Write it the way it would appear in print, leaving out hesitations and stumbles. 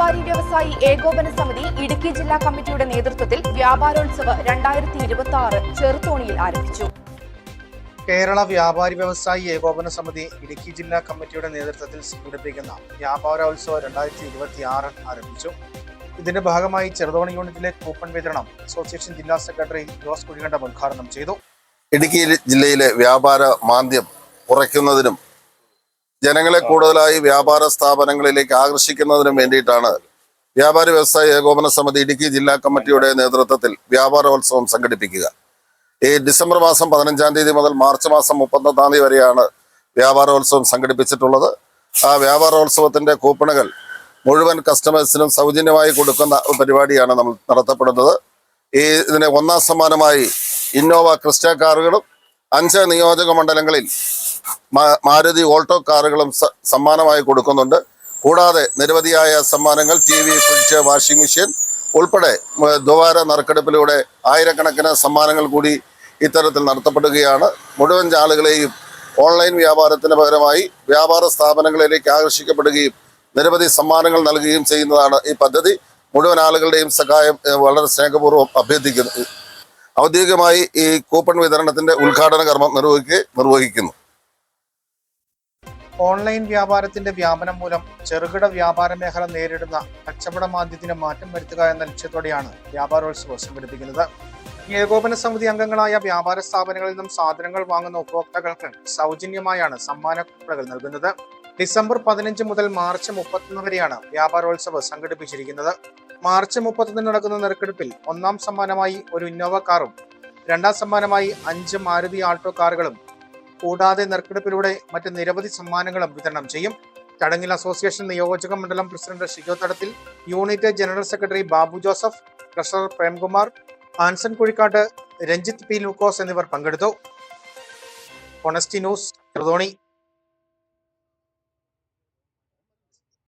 വ്യാപാരി വ്യവസായി ഏകോപന സമിതി ഇടുക്കി ജില്ലാ കമ്മിറ്റിയുടെ നേതൃത്വത്തിൽ വ്യാപാരോത്സവ് 2026 ചെറുതോണിയിൽ ആരംഭിച്ചു. കേരള വ്യാപാരി വ്യവസായി ഏകോപന സമിതി ഇടുക്കി ജില്ലാ കമ്മിറ്റിയുടെ നേതൃത്വത്തിൽ സംഘടിപ്പിക്കുന്ന വ്യാപാരോത്സവം 2026 ആരംഭിച്ചു. ഇതിന്റെ ഭാഗമായി ചെറുതോണി യൂണിറ്റിലെ കൂപ്പൺ വിതരണം അസോസിയേഷൻ ജില്ലാ സെക്രട്ടറി ജോസ് കുഴികണ്ടം ഉദ്ഘാടനം ചെയ്തു. ഇടുക്കി ജില്ലയിലെ വ്യാപാര മാന്ദ്യം കുറയ്ക്കുന്നതിനും ജനങ്ങളെ കൂടുതലായി വ്യാപാര സ്ഥാപനങ്ങളിലേക്ക് ആകർഷിക്കുന്നതിനും വേണ്ടിയിട്ടാണ് വ്യാപാരി വ്യവസായ ഏകോപന സമിതി ഇടുക്കി ജില്ലാ കമ്മിറ്റിയുടെ നേതൃത്വത്തിൽ വ്യാപാരോത്സവം സംഘടിപ്പിക്കുക. ഈ ഡിസംബർ മാസം 15-ാം തീയതി മുതൽ മാർച്ച് മാസം 31-ാം തീയതി വരെയാണ് വ്യാപാരോത്സവം സംഘടിപ്പിച്ചിട്ടുള്ളത്. ആ വ്യാപാരോത്സവത്തിന്റെ കൂപ്പണുകൾ മുഴുവൻ കസ്റ്റമേഴ്സിനും സൗജന്യമായി കൊടുക്കുന്ന പരിപാടിയാണ് നമ്മൾ നടത്തപ്പെടുന്നത്. ഇതിന് ഒന്നാം സമ്മാനമായി ഇന്നോവ ക്രിസ്റ്റ കാറുകളും 5 നിയോജക മണ്ഡലങ്ങളിൽ മാരുതി ഓൾട്ടോ കാറുകളും സമ്മാനമായി കൊടുക്കുന്നുണ്ട്. കൂടാതെ നിരവധിയായ സമ്മാനങ്ങൾ TV, ഫ്രിഡ്ജ്, വാഷിംഗ് മെഷീൻ ഉൾപ്പെടെ ദ്വാര നറുക്കെടുപ്പിലൂടെ ആയിരക്കണക്കിന് സമ്മാനങ്ങൾ കൂടി ഇത്തരത്തിൽ നടത്തപ്പെടുകയാണ്. മുഴുവൻ ആളുകളെയും ഓൺലൈൻ വ്യാപാരത്തിന് പകരമായി വ്യാപാര സ്ഥാപനങ്ങളിലേക്ക് ആകർഷിക്കപ്പെടുകയും നിരവധി സമ്മാനങ്ങൾ നൽകുകയും ചെയ്യുന്നതാണ് ഈ പദ്ധതി. മുഴുവൻ ആളുകളുടെയും സഹായം വളരെ സ്നേഹപൂർവ്വം അഭ്യർത്ഥിക്കുന്നു. ഔദ്യോഗികമായി ഈ കൂപ്പൺ വിതരണത്തിന്റെ ഉദ്ഘാടന കർമ്മം നിർവഹിക്കുന്നു. ഓൺലൈൻ വ്യാപാരത്തിന്റെ വ്യാപനം മൂലം ചെറുകിട വ്യാപാര മേഖല നേരിടുന്ന കച്ചവട മാന്ദ്യത്തിന് മാറ്റം വരുത്തുക എന്ന ലക്ഷ്യത്തോടെയാണ് വ്യാപാരോത്സവം സംഘടിപ്പിക്കുന്നത്. ഏകോപന സമിതി അംഗങ്ങളായ വ്യാപാര സ്ഥാപനങ്ങളിൽ നിന്നും സാധനങ്ങൾ വാങ്ങുന്ന ഉപഭോക്താക്കൾക്ക് സൗജന്യമായാണ് സമ്മാനക്കുപ്പണുകൾ നൽകുന്നത്. ഡിസംബർ 15 മുതൽ മാർച്ച് 31 വരെയാണ് വ്യാപാരോത്സവം സംഘടിപ്പിച്ചിരിക്കുന്നത്. മാർച്ച് 31 നടക്കുന്ന നറുക്കെടുപ്പിൽ ഒന്നാം സമ്മാനമായി ഒരു ഇന്നോവ കാറും 2ാം സമ്മാനമായി 5 മാരുതി ആൾട്ടോ കാറുകളും കൂടാതെ നറുക്കെടുപ്പിലൂടെ മറ്റ് നിരവധി സമ്മാനങ്ങളും വിതരണം ചെയ്യും. ചടങ്ങിൽ അസോസിയേഷൻ നിയോജക മണ്ഡലം president Shijo Thadathil, unit general secretary Babu Joseph, treasurer Premkumar, Anson Kuzhikkattu, Ranjith P Lukose എന്നിവർ പങ്കെടുത്തു. Honesty news Cheruthoni.